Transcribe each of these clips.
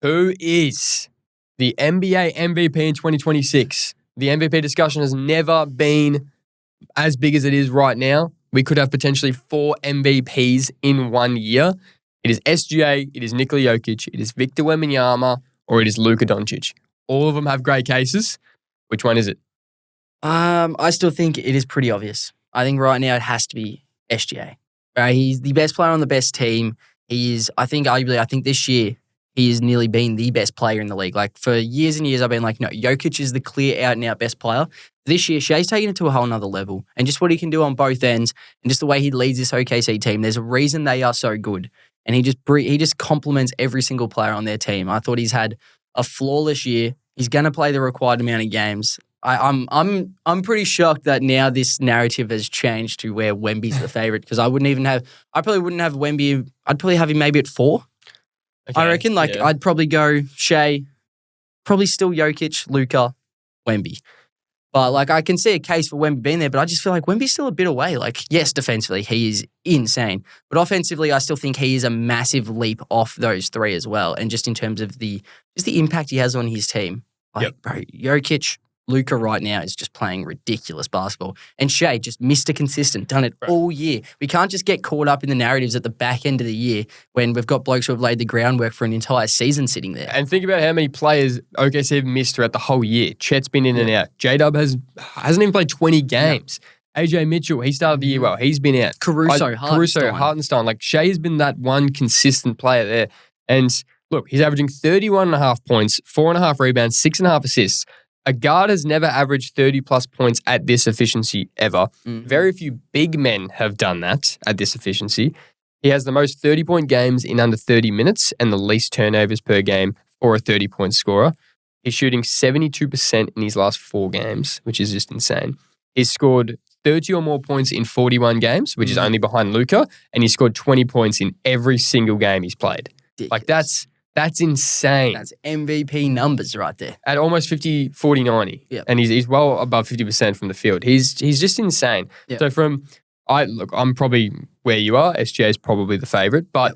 Who is the NBA MVP in 2026? The MVP discussion has never been as big as it is right now. We could have potentially 4 MVPs in 1 year. It is SGA, it is Nikola Jokic, it is Victor Wembanyama, or it is Luka Doncic. All of them have great cases. Which one is it? I still think it is pretty obvious. I think right now it has to be SGA. Right? He's the best player on the best team. He is, I think this year, he has nearly been the best player in the league. Like, for years and years, I've been like, no, Jokic is the clear out-and-out best player. This year, Shai's taken it to a whole nother level. And just what he can do on both ends, and just the way he leads this OKC team, there's a reason they are so good. And he just complements every single player on their team. I thought he's had a flawless year. He's going to play the required amount of games. I'm pretty shocked that now this narrative has changed to where Wemby's the favorite, because I probably wouldn't have Wemby. I'd probably have him maybe at 4. Okay, I reckon. I'd probably go Shai, probably still Jokic, Luka, Wemby. But I can see a case for Wemby being there, but I just feel like Wemby's still a bit away. Yes, defensively, he is insane. But offensively, I still think he is a massive leap off those 3 as well. And just in terms of the impact he has on his team. Bro, Jokic, Luka right now is just playing ridiculous basketball. And Shai, just Mr. Consistent, done it all year. We can't just get caught up in the narratives at the back end of the year when we've got blokes who have laid the groundwork for an entire season sitting there. And think about how many players OKC have missed throughout the whole year. Chet's been in and out. J-Dub hasn't even played 20 games. AJ Mitchell, he started the year well. He's been out. Hartenstein. Shai has been that one consistent player there. And look, he's averaging 31.5 points, 4.5 rebounds, 6.5 assists. A guard has never averaged 30-plus points at this efficiency ever. Mm-hmm. Very few big men have done that at this efficiency. He has the most 30-point games in under 30 minutes and the least turnovers per game for a 30-point scorer. He's shooting 72% in his last 4 games, which is just insane. He's scored 30 or more points in 41 games, which is only behind Luka, and he scored 20 points in every single game he's played. Ridiculous. That's insane. That's MVP numbers right there. At almost 50, 40, 90. Yep. And he's well above 50% from the field. He's just insane. Yep. So I'm probably where you are. SGA is probably the favorite, but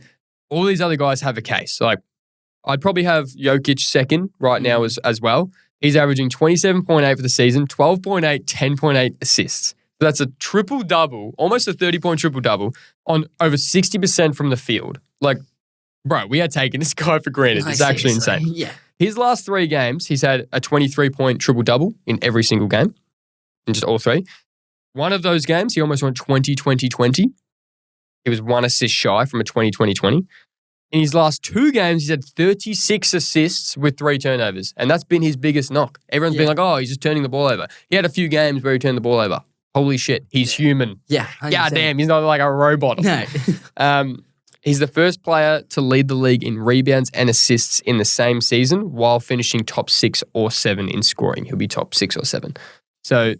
all these other guys have a case. I'd probably have Jokic second right now as well. He's averaging 27.8 for the season, 12.8, 10.8 assists. So that's a triple-double, almost a 30-point triple-double on over 60% from the field. Bro, we are taking this guy for granted. It's actually insane. Yeah. His last 3 games, he's had a 23-point triple-double in every single game, in just all 3. One of those games, he almost went 20-20-20. He was 1 assist shy from a 20-20-20. In his last 2 games, he's had 36 assists with 3 turnovers, and that's been his biggest knock. Everyone's been like, oh, he's just turning the ball over. He had a few games where he turned the ball over. Holy shit, he's human. Yeah. God damn, he's not like a robot. No. He's the first player to lead the league in rebounds and assists in the same season while finishing top 6 or 7 in scoring. He'll be top 6 or 7. So,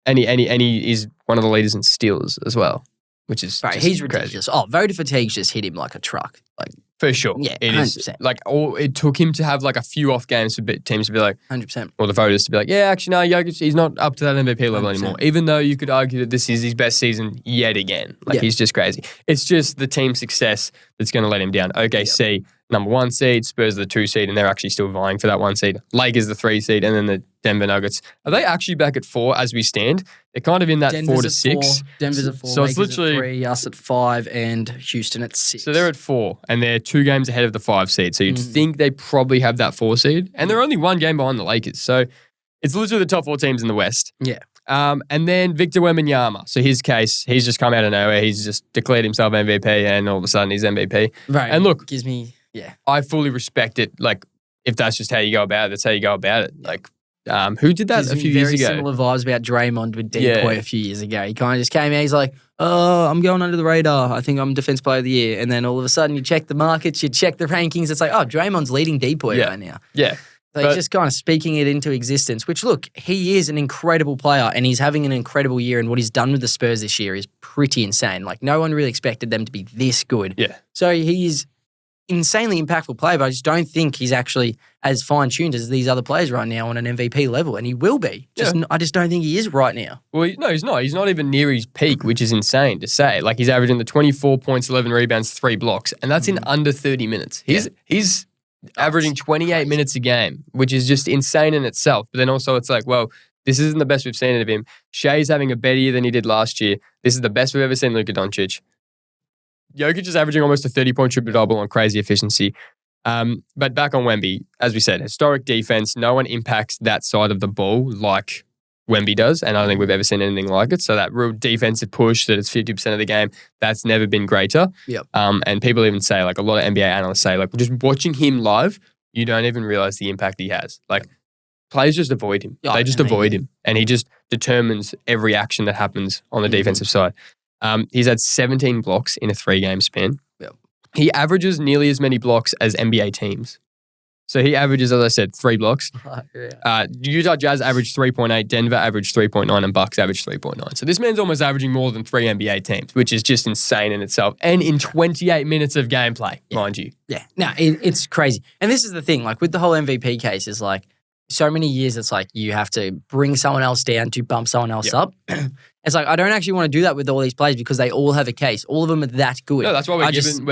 and he is one of the leaders in steals as well, which is he's ridiculous. Oh, voter fatigue's just hit him like a truck. For sure. Yeah, it 100%. Is. It took him to have a few off games for teams to be like, 100%. Or the voters to be like, yeah, actually, no, Jokic, he's not up to that MVP level 100%. Anymore. Even though you could argue that this is his best season yet again. He's just crazy. It's just the team success that's going to let him down. OKC, number 1 seed, Spurs the 2 seed, and they're actually still vying for that 1 seed. Lakers the 3 seed, and then the Denver Nuggets. Are they actually back at 4 as we stand? They're kind of in that Denver's 4 to 6. Denver's at 4. So Lakers it's literally at 3, us at 5, and Houston at 6. So they're at 4, and they're 2 games ahead of the 5 seed. So you'd think they probably have that 4 seed, and they're only 1 game behind the Lakers. So it's literally the top 4 teams in the West. Yeah. And then Victor Wembanyama. So his case, he's just come out of nowhere. He's just declared himself MVP, and all of a sudden he's MVP. Right. And look, gives me I fully respect it. If that's just how you go about it, that's how you go about it. Who did that a few years ago? Very similar vibes about Draymond with Depoy a few years ago. He kind of just came out, he's like, oh, I'm going under the radar. I think I'm Defense Player of the Year. And then all of a sudden you check the markets, you check the rankings. It's like, oh, Draymond's leading Depoy right now. Yeah. So he's just kind of speaking it into existence, which, look, he is an incredible player and he's having an incredible year. And what he's done with the Spurs this year is pretty insane. No one really expected them to be this good. Yeah. So he's insanely impactful player, but I just don't think he's actually as fine-tuned as these other players right now on an MVP level, and he will be. I just don't think he is right now. Well, no, he's not. He's not even near his peak, which is insane to say. He's averaging the 24 points, 11 rebounds, 3 blocks, and that's in under 30 minutes. He's averaging 28 minutes a game, which is just insane in itself. But then also it's like, well, this isn't the best we've seen of him. Shai's having a better year than he did last year. This is the best we've ever seen Luka Doncic. Jokic is averaging almost a 30-point triple-double on crazy efficiency. But back on Wemby, as we said, historic defense. No one impacts that side of the ball like Wemby does, and I don't think we've ever seen anything like it. So that real defensive push that it's 50% of the game, that's never been greater. Yep. And people even say, like a lot of NBA analysts say, like just watching him live, you don't even realize the impact he has. Like players just avoid him. They just avoid him, and he just determines every action that happens on the defensive side. He's had 17 blocks in a 3-game span. Yep. He averages nearly as many blocks as NBA teams. So he averages, as I said, 3 blocks. Utah Jazz averaged 3.8, Denver averaged 3.9, and Bucks averaged 3.9. So this man's almost averaging more than 3 NBA teams, which is just insane in itself. And in 28 minutes of gameplay, mind you. Yeah, no, it's crazy. And this is the thing, like with the whole MVP case is like, so many years it's like you have to bring someone else down to bump someone else up. It's like, I don't actually want to do that with all these players because they all have a case. All of them are that good. No, that's why we're actually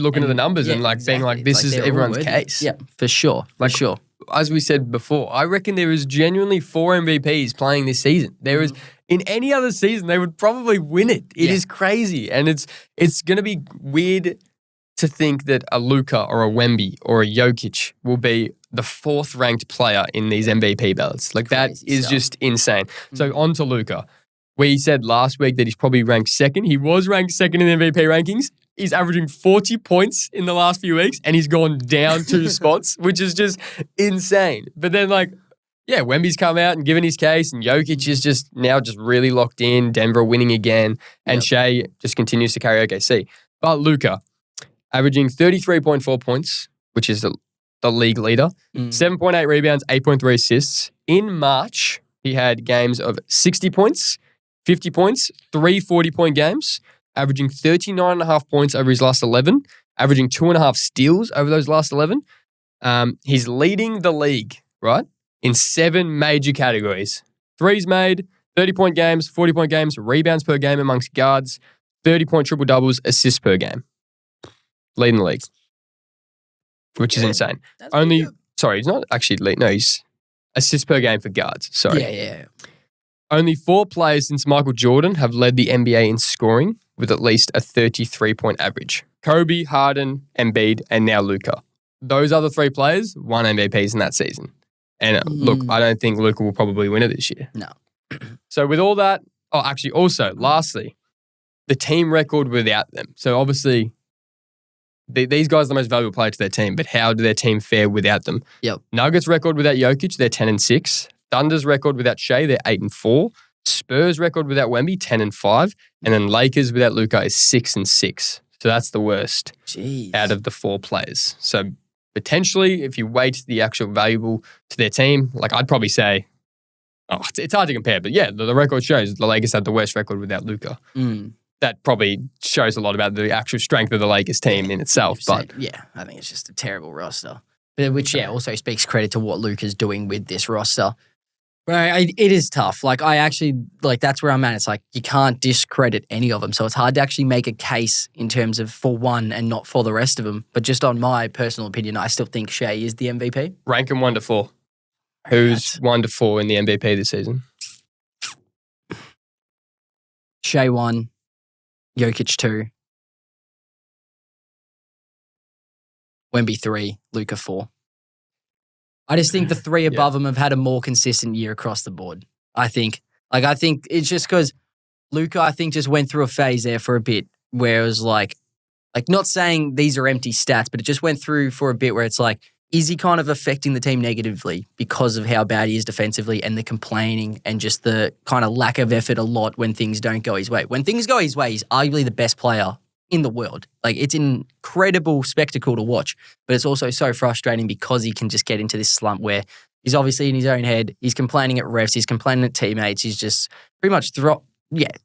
looking at the numbers and like being like, this is everyone's case. Yeah, for sure. For sure. As we said before, I reckon there is genuinely 4 MVPs playing this season. There is, in any other season, they would probably win it. It is crazy. And it's going to be weird to think that a Luka or a Wemby or a Jokic will be the 4th ranked player in these MVP ballots. Like that is just insane. So on to Luka. We said last week that he's probably ranked 2nd. He was ranked 2nd in MVP rankings. He's averaging 40 points in the last few weeks and he's gone down 2 spots, which is just insane. But then Wemby's come out and given his case and Jokic is just now just really locked in. Denver winning again and Shai just continues to carry OKC. But Luka, averaging 33.4 points, which is the league leader, 7.8 rebounds, 8.3 assists. In March, he had games of 60 points, 50 points, 3 40-point games, averaging 39.5 points over his last 11, averaging 2.5 steals over those last 11. He's leading the league, right, in 7 major categories. Threes made, 30-point games, 40-point games, rebounds per game amongst guards, 30-point triple-doubles, assists per game. Leading the league, which is insane. He's not actually lead. No, he's assists per game for guards. Sorry. Yeah. Only 4 players since Michael Jordan have led the NBA in scoring with at least a 33-point average. Kobe, Harden, Embiid, and now Luka. Those other 3 players won MVPs in that season. And look, I don't think Luka will probably win it this year. No. So with all that, lastly, the team record without them. So obviously, these guys are the most valuable player to their team, but how do their team fare without them? Yep. Nuggets record without Jokic, they're 10-6. Thunder's record without Shai, they're 8-4. Spurs record without Wemby, 10-5. And then Lakers without Luka is 6-6. So that's the worst out of the 4 players. So potentially, if you weight the actual valuable to their team, like I'd probably say, it's hard to compare, but yeah, the record shows the Lakers had the worst record without Luka. That probably shows a lot about the actual strength of the Lakers team in itself. But I think it's just a terrible roster. But which also speaks credit to what Luka's doing with this roster. But it is tough. Like I actually that's where I'm at. It's like you can't discredit any of them. So it's hard to actually make a case in terms of for one and not for the rest of them. But just on my personal opinion, I still think Shai is the MVP. Rank him 1 to 4. Who's 1 to 4 in the MVP this season? Shai 1. Jokic 2, Wemby 3, Luka 4. I just think the 3 above them have had a more consistent year across the board. I think it's just because Luka, I think, just went through a phase there for a bit where it was like not saying these are empty stats, but it just went through for a bit where it's like, is he kind of affecting the team negatively because of how bad he is defensively and the complaining and just the kind of lack of effort a lot when things don't go his way? When things go his way, he's arguably the best player in the world. Like, it's an incredible spectacle to watch, but it's also so frustrating because he can just get into this slump where he's obviously in his own head. He's complaining at refs. He's complaining at teammates. He's just pretty much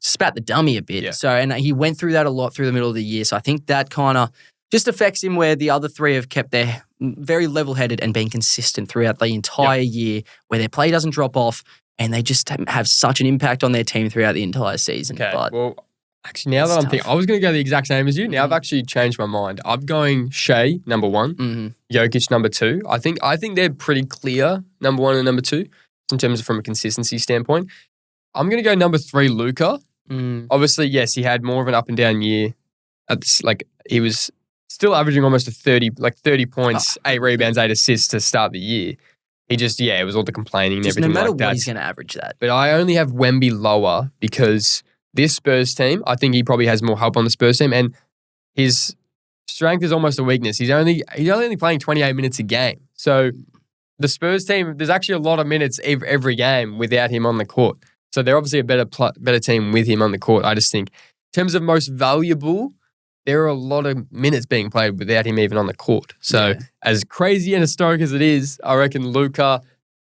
spat the dummy a bit. Yeah. So, and he went through that a lot through the middle of the year. So I think that kind of just affects him where the other 3 have kept their very level-headed and been consistent throughout the entire year, where their play doesn't drop off and they just have such an impact on their team throughout the entire season. Okay, but, well, Actually, now that I'm thinking, I was going to go the exact same as you. Now I've actually changed my mind. I'm going Shai, number 1. Jokic, number 2. I think they're pretty clear, number 1 and number 2, in terms of from a consistency standpoint. I'm going to go number 3, Luka. Obviously, yes, he had more of an up and down year. He was still averaging almost 30 points, 8 rebounds, 8 assists to start the year. He just, it was all the complaining and everything like that. No matter what, he's going to average that. But I only have Wemby lower because this Spurs team, I think he probably has more help on the Spurs team, and his strength is almost a weakness. He's only playing 28 minutes a game. So the Spurs team, there's actually a lot of minutes every game without him on the court. So they're obviously a better team with him on the court. I just think in terms of most valuable, there are a lot of minutes being played without him even on the court. So as crazy and historic as it is, I reckon Luka,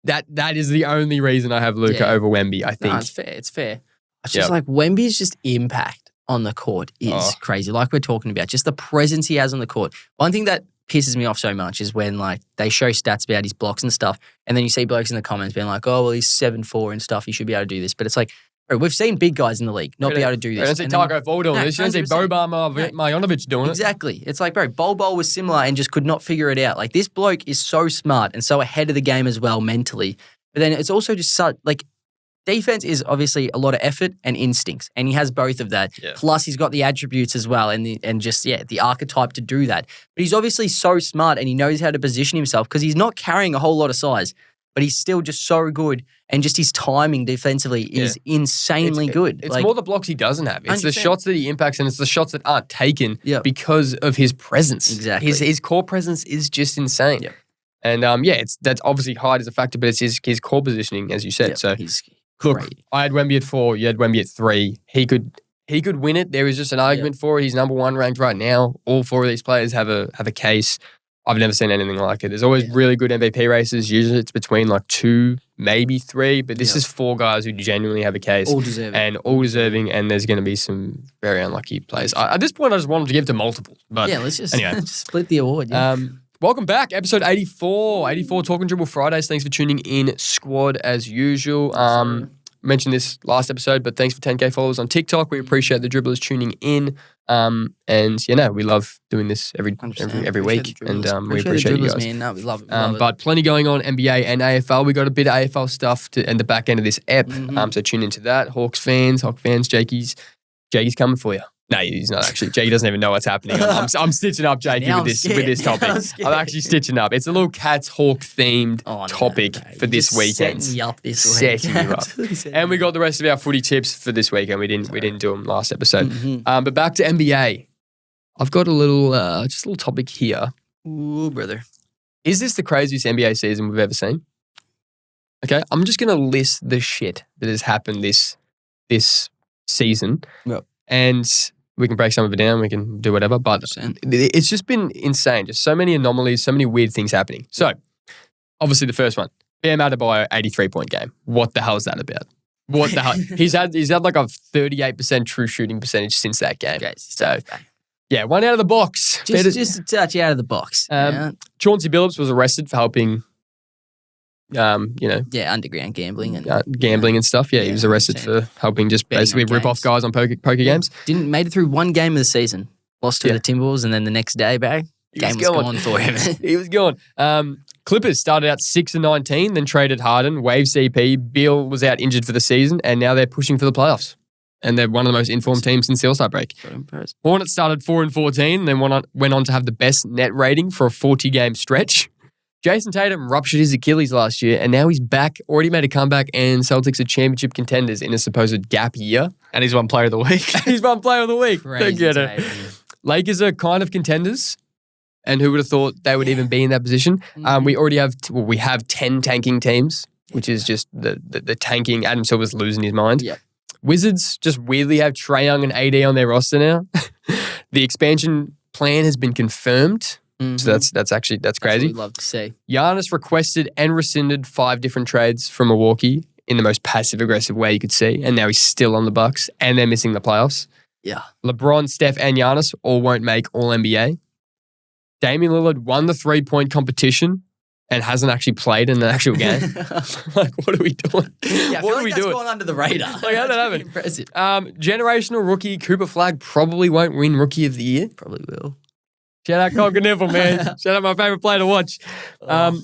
that is the only reason I have Luka over Wemby, I think. No, it's fair. It's just like Wemby's just impact on the court is crazy. Like we're talking about, just the presence he has on the court. One thing that pisses me off so much is when they show stats about his blocks and stuff, and then you see blokes in the comments being like, "Oh, well, he's 7'4" and stuff. He should be able to do this." But it's like, bro, we've seen big guys in the league not be able to do this. I don't see Taco Fall doing this. You don't see Boban Marjanovic doing it. Exactly. It's like, bro, Bol was similar and just could not figure it out. Like, this bloke is so smart and so ahead of the game as well mentally. But then it's also just such, defense is obviously a lot of effort and instincts, and he has both of that. Yeah. Plus, he's got the attributes as well, and the archetype to do that. But he's obviously so smart, and he knows how to position himself because he's not carrying a whole lot of size, but he's still just so good, and just his timing defensively is insanely good. It's more the blocks he doesn't have. It's 100%. The shots that he impacts, and it's the shots that aren't taken because of his presence. Exactly, his core presence is just insane. Yep. And that's obviously height is a factor, but it's his core positioning, as you said. Yep. So he's look, great. I had Wemby at 4. You had Wemby at 3. He could win it. There is just an argument for it. He's number 1 ranked right now. All 4 of these players have a case. I've never seen anything like it. There's always really good MVP races. Usually it's between 2, maybe 3. But this is 4 guys who genuinely have a case. All deserving. And there's going to be some very unlucky players. At this point, I just wanted to give to multiple. But let's just split the award. Yeah. Welcome back, episode 84. 84 Talking Dribble Fridays. Thanks for tuning in, squad, as usual. Mentioned this last episode, but thanks for 10K followers on TikTok. We appreciate the dribblers tuning in. We love doing this every week. And we appreciate you guys. Man. No, we love it. But plenty going on, NBA and AFL. We got a bit of AFL stuff in the back end of this ep. So tune into that. Hawk fans, Jakey's coming for you. No, he's not actually. Jakey doesn't even know what's happening. I'm stitching up Jakey with this topic. I'm actually stitching up. It's a little Cats-Hawk themed topic for this weekend. Setting me up this week. Setting you up. And we got the rest of our footy tips for this weekend. We didn't do them last episode. But back to NBA. I've got a little topic here. Ooh, brother. Is this the craziest NBA season we've ever seen? Okay, I'm just going to list the shit that has happened this season. Yep. And we can break some of it down. We can do whatever. But it's just been insane. Just so many anomalies, so many weird things happening. So, obviously the first one, Bam Adebayo, 83-point game. What the hell is that about? What the hell? He's had like a 38% true shooting percentage since that game. Okay, so, one out of the box. Just a touch out of the box. Chauncey Billups was arrested for helping underground gambling and gambling and stuff. He was arrested for helping just basically rip off guys on poker games. Made it through one game of the season, lost to the Timberwolves, and then the next day, game was gone for him. He was gone. Clippers started out 6-19, then traded Harden, waived CP. Beal was out injured for the season, and now they're pushing for the playoffs. And they're one of the most informed teams since the All-Star break. Hornets started 4-14, then went on to have the best net rating for a 40-game stretch. Jason Tatum ruptured his Achilles last year, and now he's back, already made a comeback, and Celtics are championship contenders in a supposed gap year. And he's won player of the week. He's won player of the week. Crazy Don't get it. Lakers are kind of contenders, and who would have thought they would even be in that position? We have 10 tanking teams, which is just the tanking. Adam Silver's losing his mind. Yep. Wizards just weirdly have Trae Young and AD on their roster now. The expansion plan has been confirmed. So that's crazy. That's what we'd love to see. Giannis requested and rescinded 5 different trades from Milwaukee in the most passive-aggressive way you could see, and now he's still on the Bucks, and they're missing the playoffs. Yeah. LeBron, Steph, and Giannis all won't make All-NBA. Damian Lillard won the 3-point competition, and hasn't actually played in an actual game. Like, what are we doing? Yeah, I feel what are like we that's doing? gone under the radar. Like, how did that happen? Impressive. Generational rookie Cooper Flagg probably won't win Rookie of the Year. Probably will. Shout out Cock and Nipple, man. Shout out my favorite player to watch.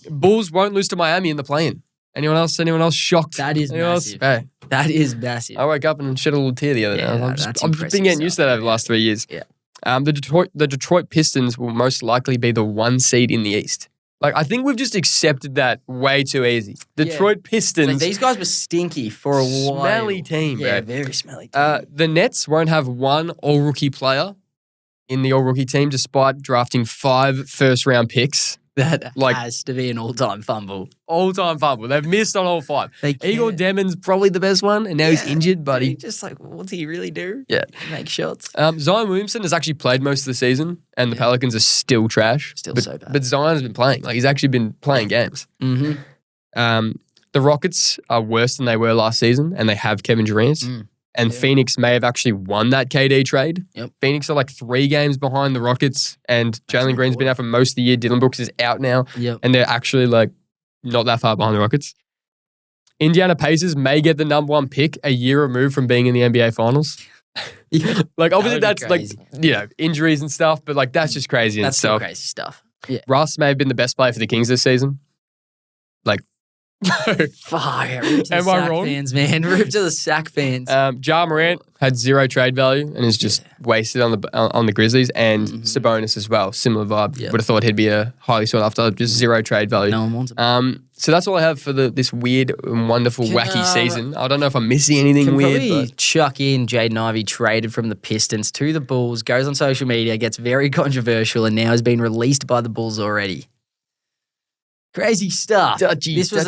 Bulls won't lose to Miami in the play-in. Anyone else shocked? That is Anyone massive. Hey, That is massive. I woke up and shed a little tear the other day. Yeah, I've that's been impressive getting used to that stuff. over the last 3 years. Yeah. The Detroit Pistons will most likely be the 1 seed in the East. Like, I think we've just accepted that way too easy. Detroit Pistons. Like, these guys were stinky for a while. Smelly team, bro. Yeah, very smelly team. The Nets won't have one all-rookie player in the all-rookie team despite drafting 5 first-round picks. That has to be an all-time fumble. All-time fumble. They've missed on all 5. Igor Demon's probably the best one, and now he's injured, but he just like, what does he really do? Yeah. Make shots. Zion Williamson has actually played most of the season, and the Pelicans are still trash. Still so bad. But Zion has been playing. Like, he's actually been playing games. Mm-hmm. The Rockets are worse than they were last season, and they have Kevin Durant. And Phoenix may have actually won that KD trade. Yep. Phoenix are like 3 games behind the Rockets, and Jalen Green's been out for most of the year. Dylan Brooks is out now, and they're actually like not that far behind the Rockets. Indiana Pacers may get the number 1 pick a year removed from being in the NBA Finals. Like, obviously that's like, injuries and stuff, but like that's just crazy in itself. That's crazy stuff. Yeah. Russ may have been the best player for the Kings this season. Like, Fire. Rip to the Am I Sac wrong? fans, man. Rip to the Sac fans. Ja Morant had 0 trade value and is just wasted on the Grizzlies, and Sabonis as well. Similar vibe. Yep. Would have thought he'd be a highly sought after, just 0 trade value. No one wants him. So that's all I have for this weird and wonderful, wacky season. I don't know if I'm missing anything weird. Probably chuck in Jaden Ivey traded from the Pistons to the Bulls, goes on social media, gets very controversial, and now has been released by the Bulls already. Crazy stuff. This was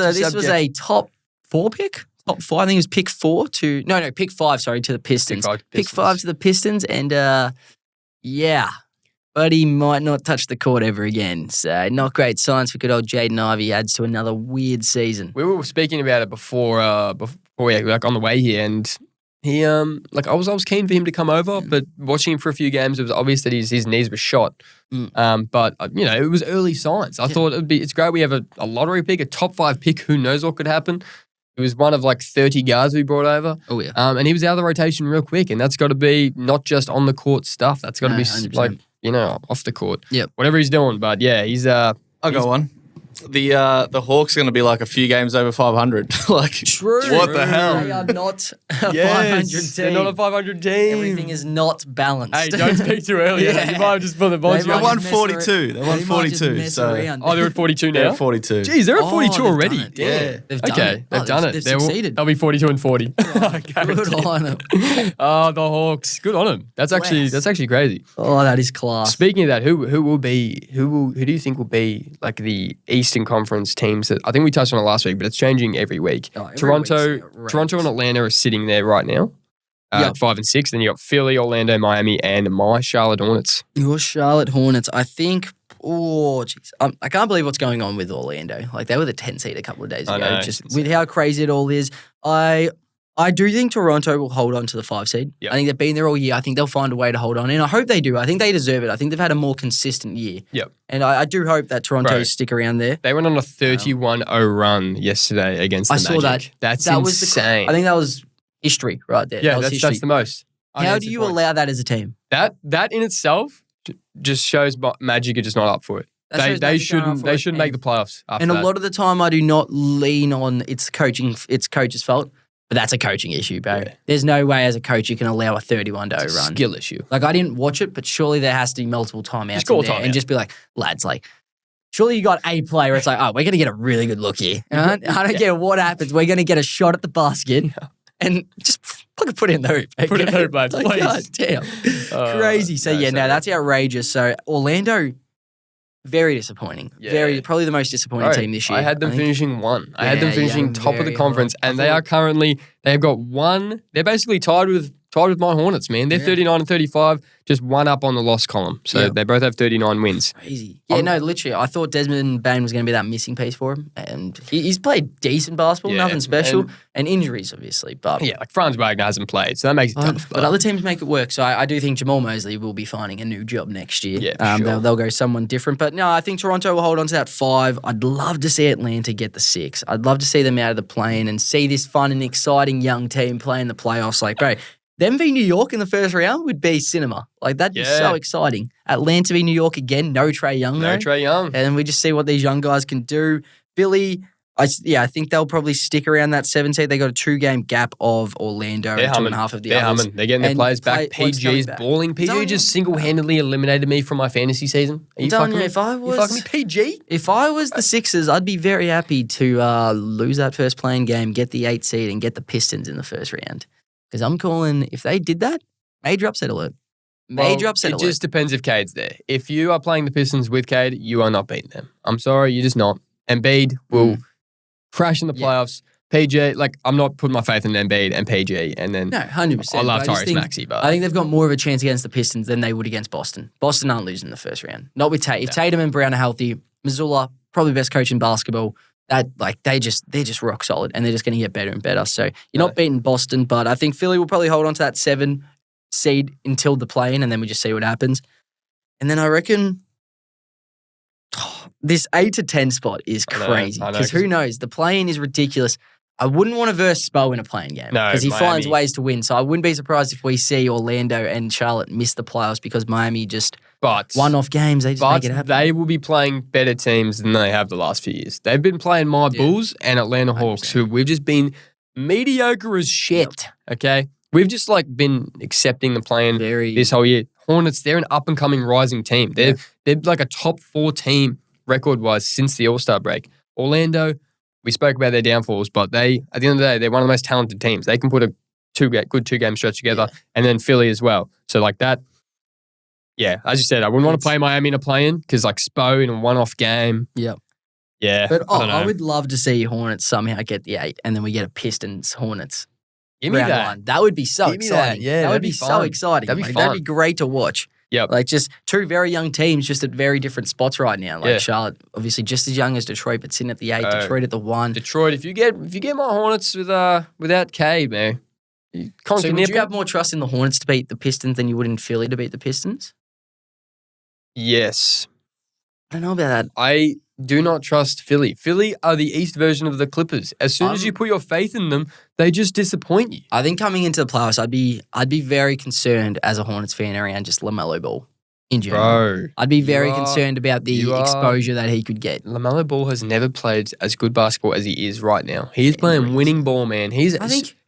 a top 4 pick? Top 5, I think it was pick 4 to... No, pick 5, sorry, to the Pistons. Pick 5 to the Pistons, and but he might not touch the court ever again. So not great signs for good old Jaden Ivey. Adds to another weird season. We were speaking about it before we like on the way here, and he like I was keen for him to come over, but watching him for a few games, it was obvious that his knees were shot. But it was early signs. I thought it's great we have a lottery pick, a top 5 pick. Who knows what could happen? It was one of like 30 guards we brought over. Oh yeah, and he was out of the rotation real quick, and that's got to be not just on the court stuff. That's got to be 100%. like off the court. Yep. Whatever he's doing, but yeah, he's I'll go on. The Hawks are going to be like a few games over 500. Like, true. What the hell? They are not a 500 team. They're not a 500 team. Everything is not balanced. Hey, don't speak too early. You might have just put the boys. They won 42. They won 42. So they're at 42 now. they're at 42. Jeez, they're at 42 already. Yeah, they've done it. They've done it. They've succeeded. They'll be 42 and 40. Good on them. Oh, the Hawks. Good on them. That's actually crazy. Oh, that is class. Speaking of that, who do you think will be like the Eastern Conference teams that I think we touched on it last week, but it's changing every week. Toronto and Atlanta are sitting there right now. 5 and 6. Then you got Philly, Orlando, Miami, and my Charlotte Hornets. Your Charlotte Hornets, I think. Oh, jeez. I can't believe what's going on with Orlando. Like, they were the 10 seed a couple of days ago. Know, just with how crazy it all is. I do think Toronto will hold on to the 5 seed. Yep. I think they've been there all year. I think they'll find a way to hold on. And I hope they do. I think they deserve it. I think they've had a more consistent year. Yep. And I do hope that Toronto stick around there. They went on a 31-0 run yesterday against the Magic. I saw that. That's insane. I think that was history right there. Yeah, that's the most. How do you allow that as a team? That in itself just shows Magic are just not up for it. They shouldn't make the playoffs. And a lot of the time, I do not lean on it's coach's fault. But that's a coaching issue, bro. Yeah. There's no way as a coach you can allow a 31-0 run. Skill issue. Like, I didn't watch it, but surely there has to be multiple timeouts in there and just be like, lads, like, surely you got a player. It's like, oh, we're going to get a really good look here. I don't care what happens. We're going to get a shot at the basket and just fucking put it in the hoop. Okay? Put it in the hoop, mate, like, please. God damn. Crazy. So, that's outrageous. So, Orlando... Very disappointing. Yeah. Probably the most disappointing team this year. I had them finishing 1. I had them finishing top of the conference, and they have got 1. They're basically tied with tied with my Hornets, man. They're 39 and 35, just one up on the loss column. So they both have 39 wins. Crazy. Yeah, no, literally. I thought Desmond Bane was going to be that missing piece for him. And he's played decent basketball, nothing special. And injuries, obviously. But yeah, like Franz Wagner hasn't played, so that makes it tough. But other teams make it work. So I do think Jamal Mosley will be finding a new job next year. Yeah, sure. They'll go someone different. But no, I think Toronto will hold on to that 5. I'd love to see Atlanta get the 6. I'd love to see them out of the plane and see this fun and exciting young team play in the playoffs. Like, bro, them v New York in the first round would be cinema. Like, that'd be so exciting. Atlanta v New York again, no Trae Young though. No Trae Young. And then we just see what these young guys can do. Philly, I think they'll probably stick around that 7 seed. They got a 2-game gap of Orlando and 2.5 of the others. Humming. They're getting their players back. PG's balling. PG just single-handedly eliminated me from my fantasy season. Are you fucking me? You fucking me, PG? If I was the Sixers, I'd be very happy to lose that first playing game, get the 8 seed, and get the Pistons in the first round. Because I'm calling, if they did that, major upset alert. Major upset alert. It just depends if Cade's there. If you are playing the Pistons with Cade, you are not beating them. I'm sorry, you're just not. Embiid will crash in the playoffs. PG, like, I'm not putting my faith in Embiid and PG. And then no, 100%. I love Tyrese Maxey, but I think they've got more of a chance against the Pistons than they would against Boston. Boston aren't losing the first round. Not with Tate. If Tatum and Brown are healthy, Missoula, probably best coach in basketball. That they're just rock solid, and they're just going to get better and better. So you're not beating Boston, but I think Philly will probably hold on to that 7 seed until the play-in, and then we just see what happens. And then I reckon this 8 to 10 spot is crazy because who knows? The play-in is ridiculous. I wouldn't want to verse Spo in a play-in game because he finds ways to win. So I wouldn't be surprised if we see Orlando and Charlotte miss the playoffs because Miami just one-off games. They just make it happen. They will be playing better teams than they have the last few years. They've been playing my Bulls and Atlanta Hawks, 100%. Who we've just been mediocre as shit. Okay, we've just been accepting the play-in this whole year. Hornets, they're an up-and-coming rising team. They're like a top 4 team record-wise since the All-Star break. Orlando, we spoke about their downfalls, but they, at the end of the day, they're one of the most talented teams. They can put a good 2-game stretch together, and then Philly as well. So that, as you said, I wouldn't want to play Miami in a play-in because Spo in a one-off game. Yep. Yeah. But I would love to see Hornets somehow get the 8, and then we get a Pistons Hornets. Give me that. 1. That would be so exciting. Yeah, that would be so exciting. That'd be fun. That'd be great to watch. Yep. Just 2 very young teams just at very different spots right now. Charlotte, obviously just as young as Detroit, but sitting at the 8, Detroit at the 1. Detroit, if you get my Hornets without Cade, man. So would you have more trust in the Hornets to beat the Pistons than you would in Philly to beat the Pistons? Yes. I don't know about that. I do not trust Philly. Philly are the East version of the Clippers. As soon as you put your faith in them, they just disappoint you. I think coming into the playoffs, I'd be very concerned as a Hornets fan around just LaMelo Ball in general. Bro, I'd be very concerned about the exposure that he could get. LaMelo Ball has never played as good basketball as he is right now. He is playing winning ball, man. He's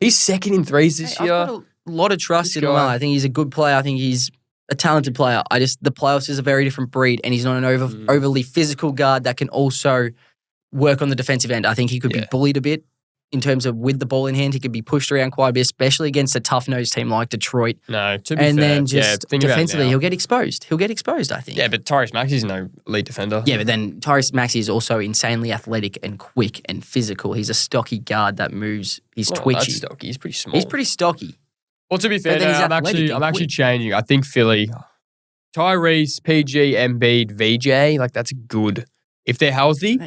second in threes this year. I've got a lot of trust in LaMelo. I think he's a good player. I think he's a talented player. The playoffs is a very different breed, and he's not an overly physical guard that can also work on the defensive end. I think he could be bullied a bit in terms of with the ball in hand. He could be pushed around quite a bit, especially against a tough-nosed team like Detroit. No, to be and fair, then just defensively, he'll get exposed. I think. Yeah, but Tyrese Maxey's no elite defender. Yeah, but then Tyrese Maxey is also insanely athletic and quick and physical. He's a stocky guard that moves. He's twitchy. Not stocky. He's pretty small. He's pretty stocky. Well, to be fair, I'm actually changing. I think Philly, Tyrese, PG, Embiid, VJ, that's good. If they're healthy,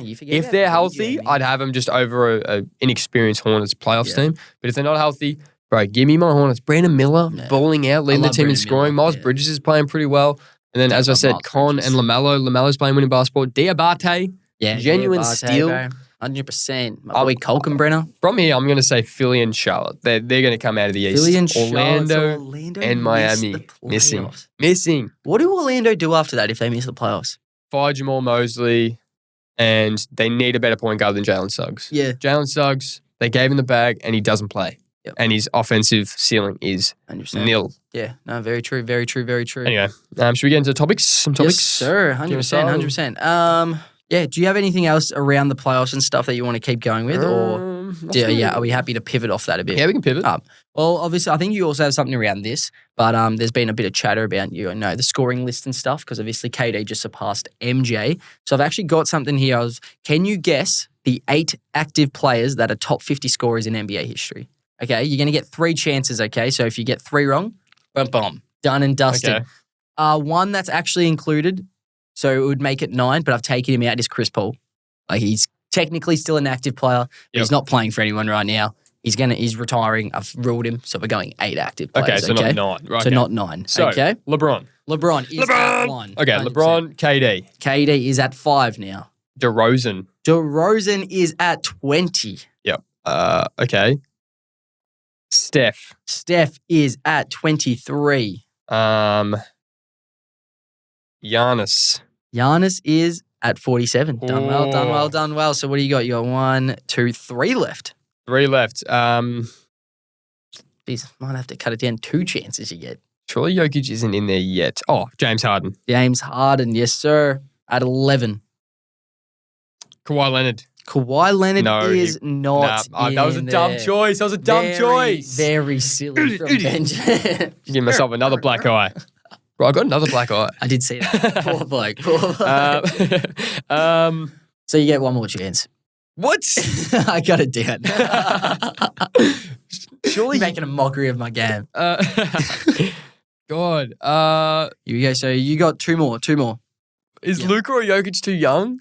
I'd have them just over an inexperienced Hornets playoffs team. But if they're not healthy, bro, give me my Hornets. Brandon Miller balling out, leading the team in scoring. Miles Bridges is playing pretty well. And then, as I said, Con and LaMelo. LaMelo's playing winning basketball. Diabate, genuine steal. 100%. My boy Colkenbrenner. From here, I'm going to say Philly and Charlotte. They're going to come out of the East. Philly and Orlando and Miami. Missing. What do Orlando do after that if they miss the playoffs? Fire Jamal Mosley, and they need a better point guard than Jalen Suggs. Yeah. Jalen Suggs, they gave him the bag, and he doesn't play. Yep. And his offensive ceiling is 100%. nil. Yeah, no, very true. Anyway, should we get into topics? Some topics? Yes, sir. 100%. Yeah, do you have anything else around the playoffs and stuff that you want to keep going with? Or are we happy to pivot off that a bit? Yeah, we can pivot. Well, obviously, I think you also have something around this, but there's been a bit of chatter about the scoring list and stuff, because obviously KD just surpassed MJ. So I've actually got something here. Can you guess the 8 active players that are top 50 scorers in NBA history? Okay, you're going to get 3 chances, okay? So if you get 3 wrong, boom, done and dusted. Okay. One that's actually included, so it would make it 9, but I've taken him out, is Chris Paul. Like, he's technically still an active player, but he's not playing for anyone right now. He's retiring. I've ruled him, so we're going 8 active players. Okay, so not 9. Right, so not 9. So, okay. LeBron is at 1. Okay, 100%. LeBron, KD. KD is at 5 now. DeRozan is at 20. Yep. Okay. Steph is at 23. Giannis is at 47. Done well. So what do you got? You got 1, 2, 3 left. 3 left. Geez, might have to cut it down. 2 chances you get. Surely Jokic isn't in there yet. Oh, James Harden, yes, sir. At 11. Kawhi Leonard is not in that was a dumb choice. Very silly from bench. Give myself another black eye. Bro, I got another black eye. I did see that. Poor bloke. So you get 1 more chance. What? I got it down. Surely making a mockery of my game. God. Here we go. So you got 2 more. Is Luka or Jokic too young?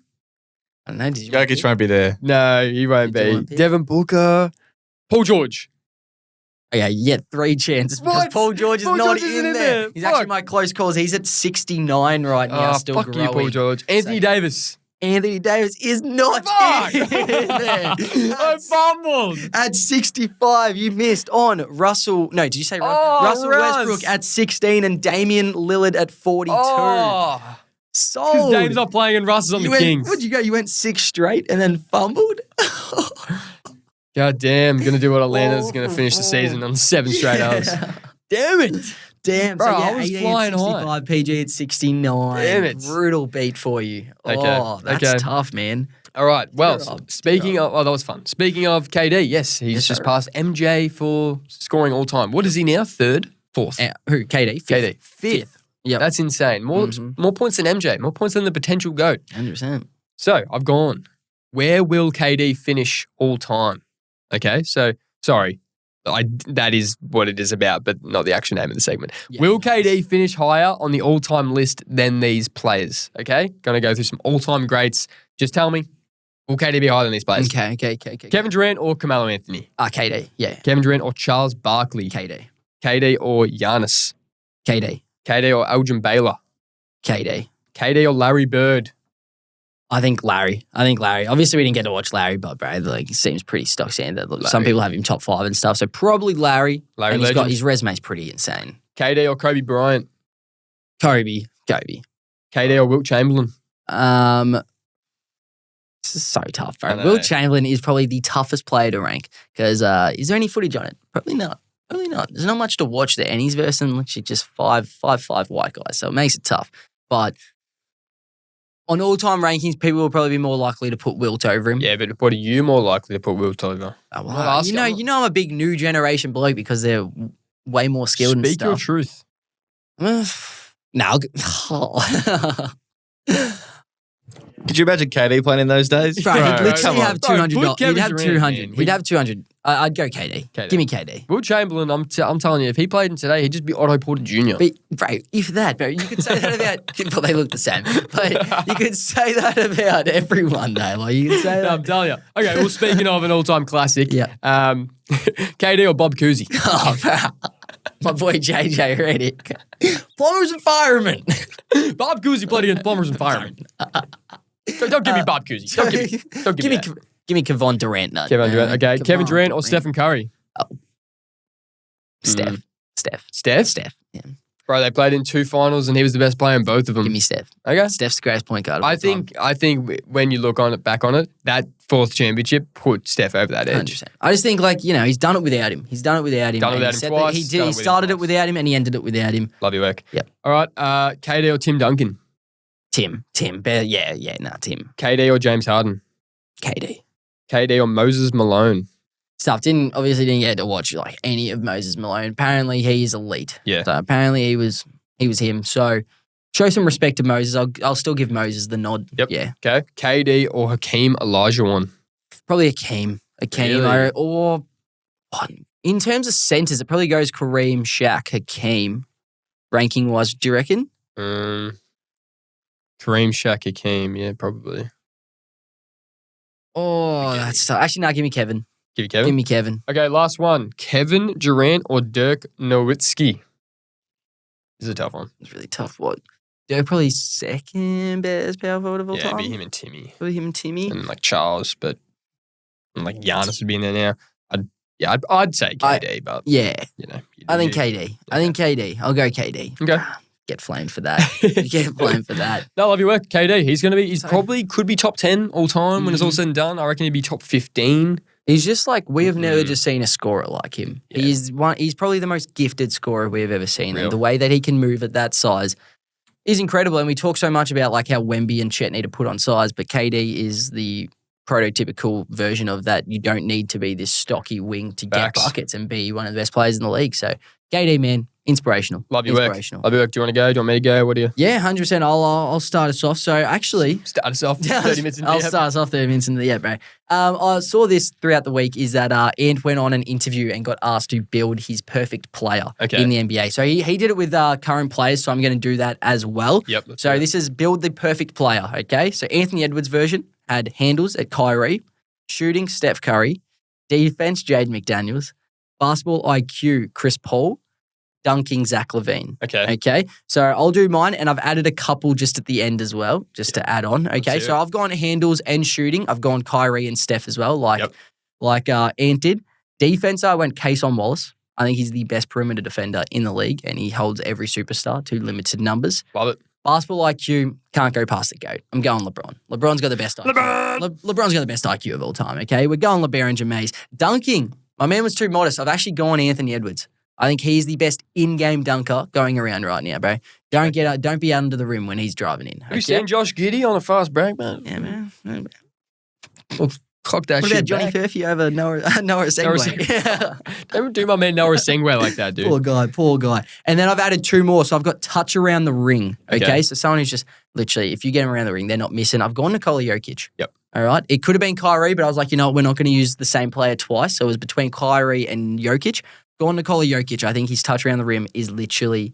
I don't know. Jokic won't be there. No, he won't be. Devin Booker. Paul George. Okay, you get 3 chances because Paul George is not in there. He's actually my close calls. He's at 69 right now, still fuck growing. You, Paul George. Anthony Davis. Anthony Davis is not in there. I fumbled. At 65, you missed on Russell. No, did you say Russell Westbrook at 16 and Damian Lillard at 42? Oh. Sold. Because Dame's not playing and Russ is on the Kings. What'd you go? You went 6 straight and then fumbled? God damn, gonna do what Atlanta's gonna finish the season on 7 straight hours. Damn it. Damn, bro, so yeah, I was flying at 65, high. PG at 69. Damn it. Brutal beat for you. Okay. Oh, that's tough, man. All right, well, speaking of, that was fun. Speaking of KD, yes, he's just passed MJ for scoring all time. What is he now? 3rd? 4th? Who? KD? 5th. 5th. Yep. That's insane. More points than MJ, more points than the potential GOAT. 100%. So I've gone, where will KD finish all time? Okay, so, sorry. That is what it is about, but not the actual name of the segment. Yeah. Will KD finish higher on the all-time list than these players? Okay? Going to go through some all-time greats. Just tell me, will KD be higher than these players? Okay. Kevin Durant or Carmelo Anthony? KD, yeah. Kevin Durant or Charles Barkley? KD. KD or Giannis? KD. KD or Elgin Baylor? KD. KD or Larry Bird? I think Larry. Obviously, we didn't get to watch Larry, but bro, like, he seems pretty stock standard. Some people have him top 5 and stuff, so probably Larry. And his resume's pretty insane. KD or Kobe Bryant? Kobe. KD or Wilt Chamberlain? This is so tough, bro. Wilt Chamberlain is probably the toughest player to rank because is there any footage on it? Probably not. There's not much to watch there, and he's versing literally just 5'5" white guys, so it makes it tough. But on all-time rankings, people will probably be more likely to put Wilt over him. Yeah, but what are you more likely to put Wilt over? You know I'm a big new generation bloke because they're way more skilled and stuff. Speak your truth. No. Could you imagine KD playing in those days? Bro, he'd literally have $200. He'd have 200. Man. He'd have 200. I'd go KD. Give me KD. Wilt Chamberlain, I'm telling you, if he played in today, he'd just be Otto Porter Jr. But, bro, if that, bro, you could say that about... Well, they look the same. But you could say that about everyone, though. Like, you could say that. I'm telling you. Okay, well, speaking of an all-time classic, yeah. KD or Bob Cousy? Oh, bro. My boy JJ Redick. Plumbers and firemen. Bob Cousy played against plumbers and firemen. Don't give me Bob Cousy. Don't give me that. Give me Kevin Durant. No. Kevin Durant. Okay, Kevin Durant or Stephen Curry? Oh. Steph. Steph? Yeah. Bro, they played in 2 finals and he was the best player in both of them. Give me Steph. Okay. Steph's the greatest point guard of I all time. think when you look back on it, that 4th championship put Steph over that edge. 100%. I just think, he's done it without him. Done it without him twice. He started it without him and he ended it without him. Love your work. Yep. All right, KD or Tim Duncan? Tim. Tim. KD or James Harden? KD. KD or Moses Malone? Obviously didn't get to watch any of Moses Malone. Apparently he is elite. Yeah. So apparently he was him. So show some respect to Moses. I'll still give Moses the nod. Yep. Yeah. Okay. KD or Hakeem Olajuwon? Probably Hakeem. Really? In terms of centers, it probably goes Kareem, Shaq, Hakeem, ranking-wise. Do you reckon? Kareem, Shaq, Hakeem. Yeah, probably. Oh, that's tough. Actually, no, give me Kevin. Give you Kevin? Give me Kevin. Okay, last one. Kevin Durant or Dirk Nowitzki? This is a tough one. It's really tough. What? They're probably second best power forward of all Yeah, time. it'd be him and Timmy. Probably him and Timmy. And like Charles, but and like Giannis would be in there now. I'd say KD, but yeah, I think you. KD. Yeah. I think KD. I'll go KD. Okay. Get flamed for that. Get flamed for that. No, love your work. KD. He's probably could be top 10 all time when it's all said and done. I reckon he'd be top 15. He's just like, we have never just seen a scorer like him. Yeah. He's probably the most gifted scorer we have ever seen. Real. And the way that he can move at that size is incredible. And we talk so much about like how Wemby and Chet need to put on size, but KD is the prototypical version of that. You don't need to be this stocky wing to get buckets and be one of the best players in the league. So KD, man, inspirational. Love your work. Love your work. Do you want to go? Do you want me to go? What do you? Yeah, 100%. I'll start us off. So actually, start us off 30 minutes into I'll start us off 30 minutes into the bro. I saw this throughout the week is that Ant went on an interview and got asked to build his perfect player in the NBA. So he did it with current players, so I'm going to do that as well. Yep. So this is build the perfect player, okay? So Anthony Edwards' version had handles at Kyrie, shooting Steph Curry, defense Jaden McDaniels, basketball IQ Chris Paul, dunking Zach LaVine. Okay. So I'll do mine, and I've added a couple just at the end as well, just to add on. Okay. So I've gone handles and shooting. I've gone Kyrie and Steph as well, like Ant did. Defense, I went Cason Wallace. I think he's the best perimeter defender in the league, and he holds every superstar to limited numbers. Love it. Basketball IQ, can't go past the GOAT. I'm going LeBron. LeBron's got the best IQ. LeBron's got the best IQ of all time, okay? We're going LeBron James. Dunking, my man was too modest. I've actually gone Anthony Edwards. I think he's the best in-game dunker going around right now, bro. Don't be under the rim when he's driving in. Have you seen Josh Giddey on a fast break, man? Yeah, man. Well, clock that what shit about Johnny back. Furphy over Noah Segway? Don't do my man Noah Segway like that, dude. Poor guy. And then I've added two more. So I've got touch around the ring. Okay. So someone who's just literally, if you get him around the ring, they're not missing. I've gone Nikola Jokic. Yep. All right. It could have been Kyrie, but I was like, we're not going to use the same player twice. So it was between Kyrie and Jokic. Gone Nikola Jokic. I think his touch around the rim is literally,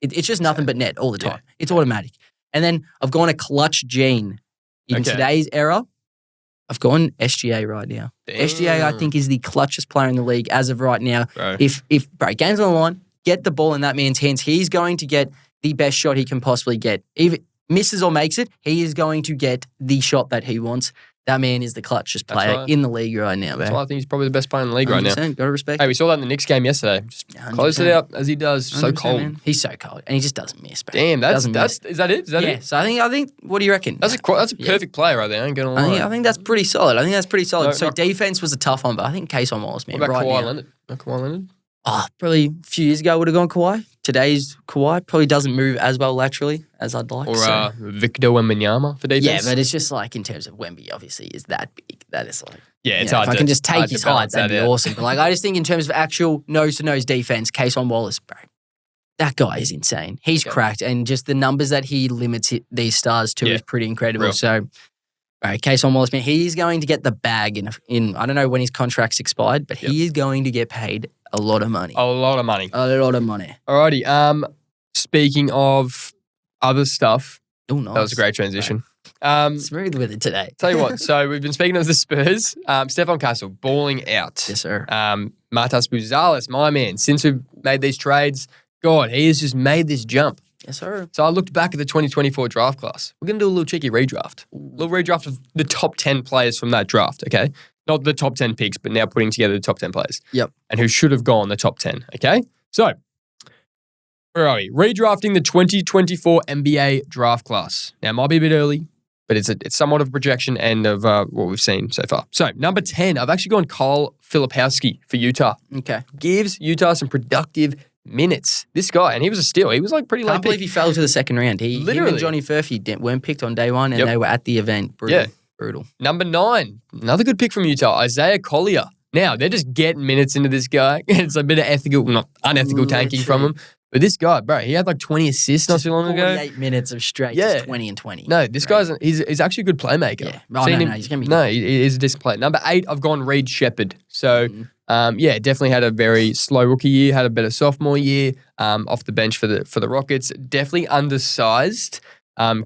it's just nothing but net all the time. Yeah. It's automatic. And then I've gone a clutch gene. In today's era, I've gone SGA right now. Damn. SGA, I think, is the clutchest player in the league as of right now. Bro. If game's on the line, get the ball in that man's hands. He's going to get the best shot he can possibly get. If it misses or makes it, he is going to get the shot that he wants. That man is the clutchest player in the league right now, That's why I think he's probably the best player in the league right now. Got to respect. Hey, we saw that in the Knicks game yesterday. Just closed it out as he does. So cold. Man. He's so cold, and he just doesn't miss, bro. Damn, is that it? Yeah. So I think. What do you reckon? That's a perfect player right there. I ain't gonna lie. I think that's pretty solid. Defense was a tough one, but I think Cason Wallace, man. What about Kawhi Leonard? Kawhi Leonard? Probably a few years ago I would have gone Kawhi. Today's Kawhi probably doesn't move as well laterally as I'd like. Or Victor Wembanyama for defense. Yeah, but it's just like in terms of Wemby, obviously, is that big. That is like, it's hard if I can just take his height, that'd be awesome. But I just think in terms of actual nose-to-nose defense, Cason Wallace, bro, that guy is insane. He's cracked, and just the numbers that he limits these stars to is pretty incredible. Real. So, Cason Wallace, man, he's going to get the bag in I don't know when his contract's expired, but he is going to get paid a lot of money. A lot of money. Alrighty. Speaking of other stuff, nice. That was a great transition. Smooth with it today. Tell you what, so we've been speaking of the Spurs. Stefan Castle balling out. Yes, sir. Matas Buzales, my man, since we've made these trades, God, he has just made this jump. Yes, sir. So I looked back at the 2024 draft class. We're going to do a little cheeky redraft. A little redraft of the top 10 players from that draft, okay? Not the top 10 picks, but now putting together the top 10 players. Yep. And who should have gone the top 10, okay? So, where are we? Redrafting the 2024 NBA draft class. Now, it might be a bit early, but it's somewhat of a projection and of what we've seen so far. So, number 10, I've actually gone Kyle Filipowski for Utah. Okay. Gives Utah some productive minutes. This guy, and he was a steal. He was like pretty late. Can't believe he fell to the second round. Him and Johnny Furphy weren't picked on day one, and they were at the event. Brutal. Number 9, another good pick from Utah, Isaiah Collier. Now, they're just getting minutes into this guy. It's a bit of unethical tanking from him. But this guy, bro, he had like 20 assists not too long ago. 48 minutes of straight, just 20 and 20. No, this guy's he's actually a good playmaker. Yeah. He's going to be good. No, he is a decent player. Number 8, I've gone Reed Shepherd. So Definitely had a very slow rookie year, had a better sophomore year off the bench for the Rockets. Definitely undersized.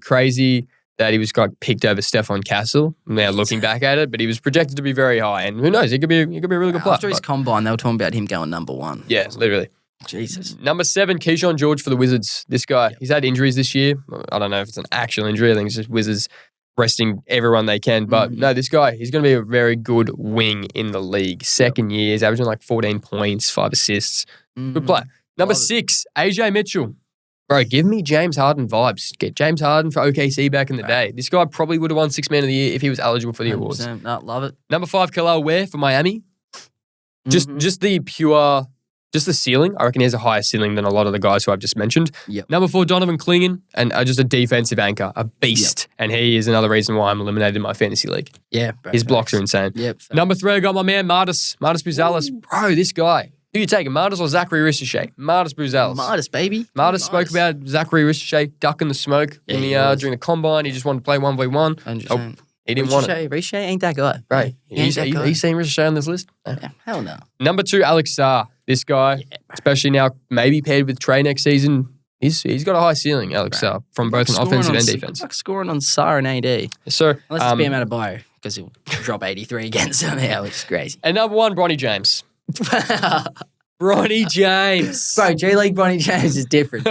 Crazy that he was got picked over Stephon Castle. Now looking back at it, but he was projected to be very high, and who knows, he could be a really good player. After his combine, they were talking about him going number 1. Yeah, literally. Jesus. Number 7, Keyshawn George for the Wizards. This guy, he's had injuries this year. I don't know if it's an actual injury. I think it's just Wizards resting everyone they can. But no, this guy, he's going to be a very good wing in the league. Second year, he's averaging like 14 points, 5 assists. Good player. Number 6, AJ Mitchell. Bro, give me James Harden vibes. Get James Harden for OKC back in the day. This guy probably would have won 6th Man of the Year if he was eligible for the awards. No, love it. Number 5, Khalil Ware for Miami. Just the ceiling. I reckon he has a higher ceiling than a lot of the guys who I've just mentioned. Yep. Number 4, Donovan Clingan, and just a defensive anchor, a beast. Yep. And he is another reason why I'm eliminated in my fantasy league. Yeah, bro. His blocks are insane. Yep. Number 3, I got my man Martis Buzalis. Bro, this guy. Who you taking, Martis or Zachary Ricochet? Martis Buzalis. Martis, baby. Martis spoke about Zachary Ricochet ducking the smoke during the combine. He just wanted to play 1v1. 100%. He didn't want it. Ricochet ain't that guy. Right. He's seen Ricochet on this list? Yeah, hell no. Number 2, Alex Sarr. This guy, especially now maybe paired with Trey next season, he's got a high ceiling, Alex Sarr, from both an offensive and defense. Like scoring on Sarr and AD. So, unless it's being out of bio, because he'll drop 83 again somehow, which is crazy. And number 1, Bronny James. Bronny James. Bro, G League Bronny James is different.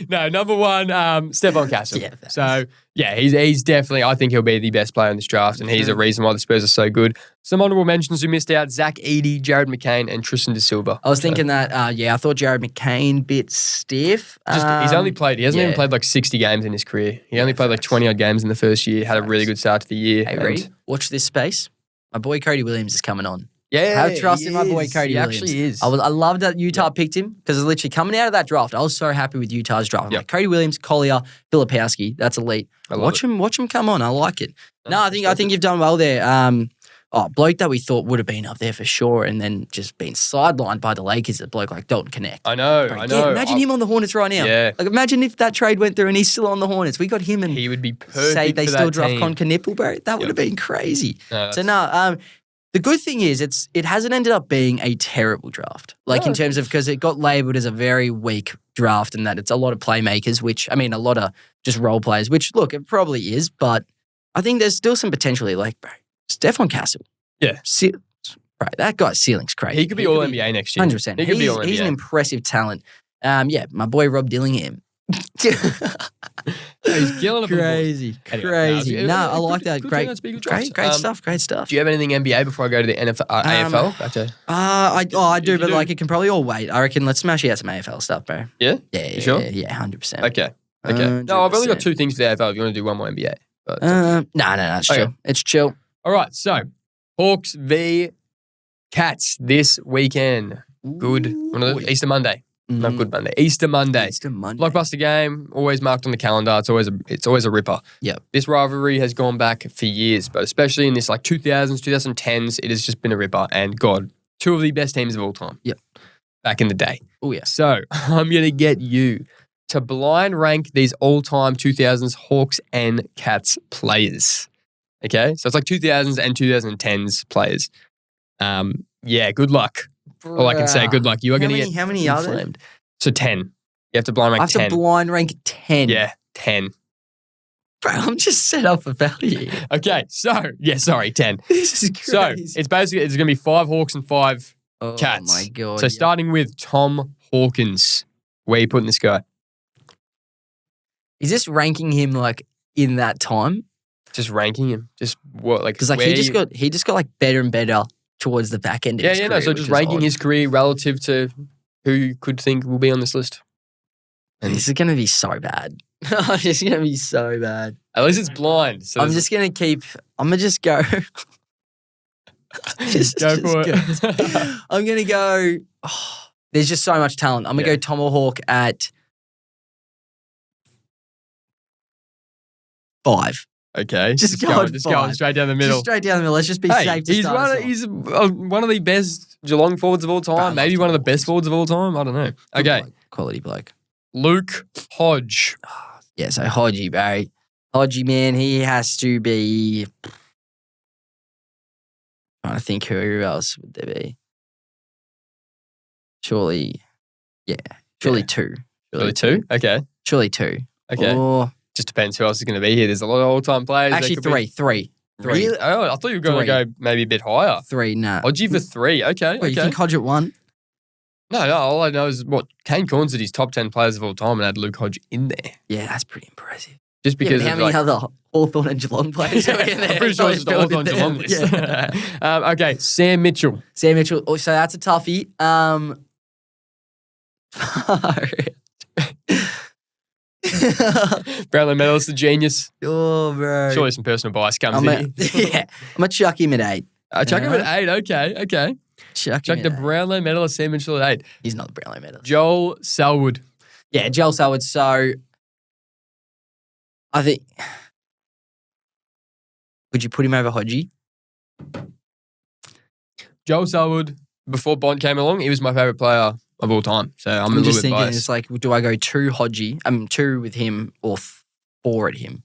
No, number 1, Stephon Castle. Yeah, so, yeah, he's definitely, I think he'll be the best player in this draft, and he's a reason why the Spurs are so good. Some honorable mentions who missed out: Zach Edey, Jared McCain, and Tristan Da Silva. I was thinking that, I thought Jared McCain bit stiff. He hasn't even played like 60 games in his career. He only played like 20-odd games in the first year, had a really good start to the year. Hey, Reed, watch this space. My boy Cody Williams is coming on. Yeah, have trust in my boy Cody Williams. He actually is. I love that Utah picked him because literally coming out of that draft, I was so happy with Utah's draft. Like Cody Williams, Collier, Filipowski, that's elite. Watch him come on. I like it. No, I think you've done well there. Bloke that we thought would have been up there for sure, and then just been sidelined by the Lakers. A bloke like Dalton Connect. I know. Imagine him on the Hornets right now. Yeah. Like imagine if that trade went through and he's still on the Hornets. We got him, and he would be perfect. Say they for still that draft team. Con Knipple, bro. That would have been crazy. No, the good thing is it hasn't ended up being a terrible draft. Like in terms of, because it got labelled as a very weak draft and that it's a lot of playmakers, a lot of just role players, which look, it probably is, but I think there's still some potential here. Like, bro, Stephon Castle. Yeah. Bro, that guy's ceiling's crazy. He could be All-NBA next year. 100%. He could be All-NBA. He's an impressive talent. My boy Rob Dillingham. He's killing it. Crazy. I like that. Great stuff. Do you have anything NBA before I go to the AFL? I do, but like it can probably all wait. I reckon let's smash out some AFL stuff, bro. Yeah? Yeah. You sure? Yeah, 100%. Okay. No, I've only got 2 things for the AFL if you want to do one more NBA. But, no, it's chill. It's chill. All right, so Hawks v Cats this weekend. Good. Easter Monday. Not Good Monday. Easter Monday. Blockbuster game, always marked on the calendar. It's always a ripper. Yep. This rivalry has gone back for years, but especially in this like 2000s, 2010s, it has just been a ripper. And God, 2 of the best teams of all time. Yep. Back in the day. Oh, yeah. So I'm going to get you to blind rank these all-time 2000s Hawks and Cats players. Okay? So it's like 2000s and 2010s players. Good luck. All I can say, good luck. You are going to get how many are there? So 10. You have to blind rank 10. I have to blind rank 10. Yeah, 10. Bro, I'm just set up for failure. Okay, so, 10. This is crazy. So it's going to be 5 Hawks and 5 Cats. Oh my God. So starting with Tom Hawkins. Where are you putting this guy? Is this ranking him like in that time? Just ranking him? Just what? Like, because like he just got like better and better towards the back end of his career. So just ranking his career relative to who you could think will be on this list. And this is going to be so bad. It's going to be so bad. At least it's blind. So I'm just going to go. Go for it. I'm going to go. There's just so much talent. I'm going to go Tomahawk at 5. Okay. Just going straight down the middle. Just straight down the middle. Let's just be safe to start. He's one of the best Geelong forwards of all time. Maybe one of the best forwards of all time. I don't know. Okay. Quality bloke. Luke Hodge. Yeah, so Hodgie, bro. Hodgie, man, he has to be... I'm trying to think who else would there be. Surely, yeah. Surely two. Surely two? Okay. Surely two. Okay. Or Just depends who else is going to be here. There's a lot of all-time players. actually three. Really? Oh, I thought you were going to go maybe a bit higher. Three, nah. Hodgie for three. Okay. Wait, you think Hodge at one? No. All I know is what Kane Corn said his top 10 players of all time and had Luke Hodge in there. Yeah, that's pretty impressive. Just because how many other Hawthorn and Geelong players are in there? I'm pretty sure it's the Hawthorn Geelong list. Yeah. Okay, Sam Mitchell. Oh, so that's a toughie. Brownlow medalist, the genius. Oh, bro. Surely some personal bias comes in. Yeah, I'm going to chuck him at 8. Chuck him at 8. Okay. Chuck the Brownlow medalist, Sam Mitchell at 8. He's not the Brownlow medalist. Joel Selwood. Yeah, Joel Selwood. So, I think, would you put him over Hodgie? Joel Selwood, before Bond came along, he was my favourite player of all time. So I'm a little just bit thinking, biased. it's like, do I go 2 Hodgie? 2 with him or 4 at him?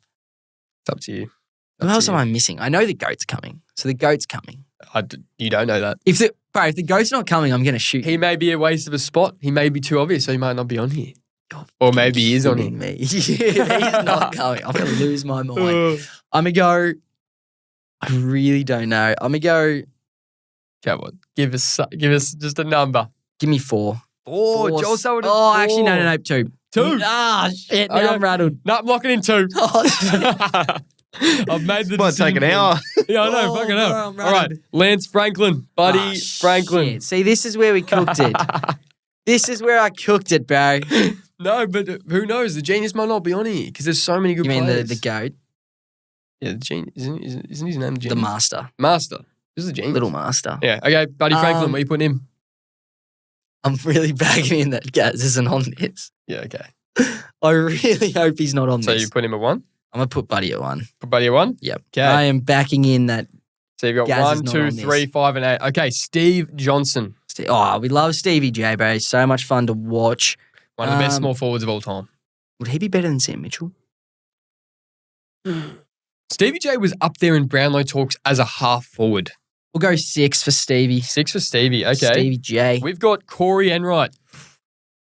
It's up to you. Who else am I missing? I know the GOAT's coming. So the GOAT's coming. You don't know that. If the GOAT's not coming, I'm going to shoot. He may be a waste of a spot. He may be too obvious, so he might not be on here. Or maybe he is on here. Me. He's not coming. I'm going to lose my mind. I'm going to go, I really don't know. I'm going to go. Come on. Give us just a number. Give me 4. Joel Selwood. Oh, actually, no, 2. 2. Ah, shit. Now I'm rattled. No, I'm locking in 2. Oh, shit. I've made the Might take an hour. Yeah, I know. Fucking hell. All right. Lance Franklin. Buddy Franklin. Shit. See, this is where we cooked it. This is where I cooked it, bro. No, but who knows? The genius might not be on here because there's so many good players. You mean the GOAT? Yeah, the genius. Isn't his name the genius? The master. Master. Who's the genius? Little master. Yeah. Okay, Buddy Franklin, where you putting him? I'm really bagging in that Gaz isn't on this. Yeah, okay. I really hope he's not on So this. you put him at 1? I'm going to put Buddy at 1. Put Buddy at 1? Yep. Okay. I am backing in that. So you've got Gaz 1, is not 2, on 3, this. 5, and 8. Okay, Steve Johnson. Oh, we love Stevie J, bro. So much fun to watch. One of the best small forwards of all time. Would he be better than Sam Mitchell? Stevie J was up there in Brownlow talks as a half forward. We'll go 6 for Stevie. 6 for Stevie. Okay. Stevie J. We've got Corey Enright.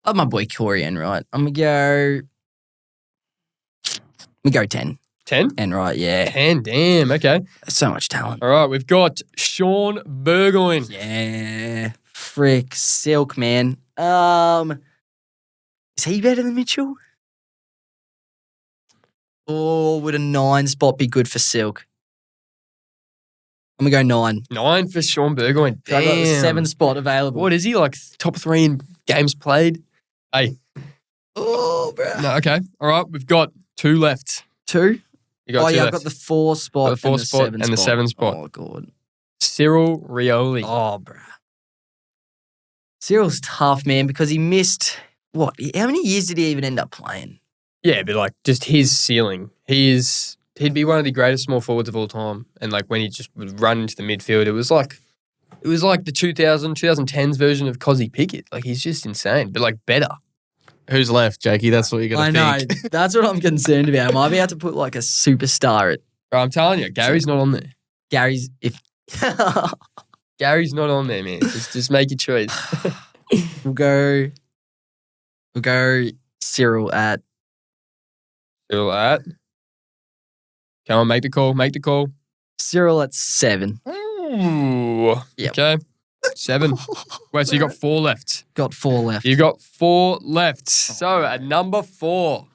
Love my boy Corey Enright. I'm going to go 10. 10? Enright, yeah. 10, damn. Okay. So much talent. All right, we've got Sean Burgoyne. Yeah. Frick. Silk, man. Is he better than Mitchell? Or would a 9 spot be good for Silk? I'm going to go 9. 9 for Sean Burgoyne. I got the Damn. 7 spot available. What is he, like top 3 in games played? Hey. Oh, bro. No, okay. All right, we've got 2 left. 2? You got 2 yeah, left. I've got the 4 spot, The 4 and the spot 7 and the 7 spot. Oh, God. Cyril Rioli. Oh, bro. Cyril's tough, man, because he missed, what? How many years did he even end up playing? Yeah, but like just his ceiling. He'd be one of the greatest small forwards of all time. And like when he just would run into the midfield, it was like the 2010s version of Cozzy Pickett. Like he's just insane, but like better. Who's left, Jakey? That's what you're going to I think. know. That's what I'm concerned about. I might be able to put like a superstar at Bro, I'm telling you, Gary's not on there. Gary's. Gary's not on there, man. Just make your choice. We'll go Cyril at. Cyril at. Come on, make the call. Cyril at 7. Ooh. Yep. Okay. 7. Wait, so you got 4 left. Got 4 left. You got 4 left. So at number 4,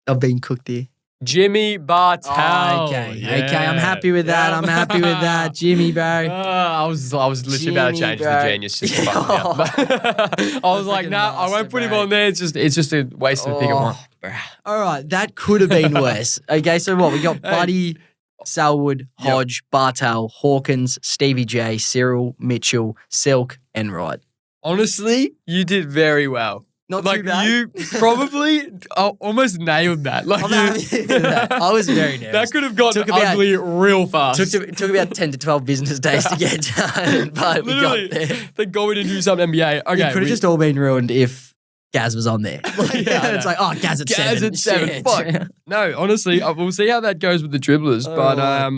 I've been cooked here. Jimmy Bartel. Oh, okay. Okay, I'm happy with that. I'm happy with that. Jimmy, bro. I was literally about to change the genius just to fuck me up. I was like, nah, I won't put him on there. It's just a waste of a pick at 1. Bro. All right, that could have been worse. Okay, so what? We got Buddy, Selwood, Hodge, Bartel, Hawkins, Stevie J, Cyril, Mitchell, Silk, and Wright. Honestly, you did very well. Not like too bad. You probably almost nailed that. Like I'm happy with that. I was very nervous. that could have gotten ugly real fast. Took about 10 to 12 business days to get done, but we got there. Thank God we didn't do something NBA. Okay, It could have just all been ruined if Gaz was on there. It's like, Gaz at 7. Gaz at 7. Shit. Fuck. No, honestly, we'll see how that goes with the dribblers. But I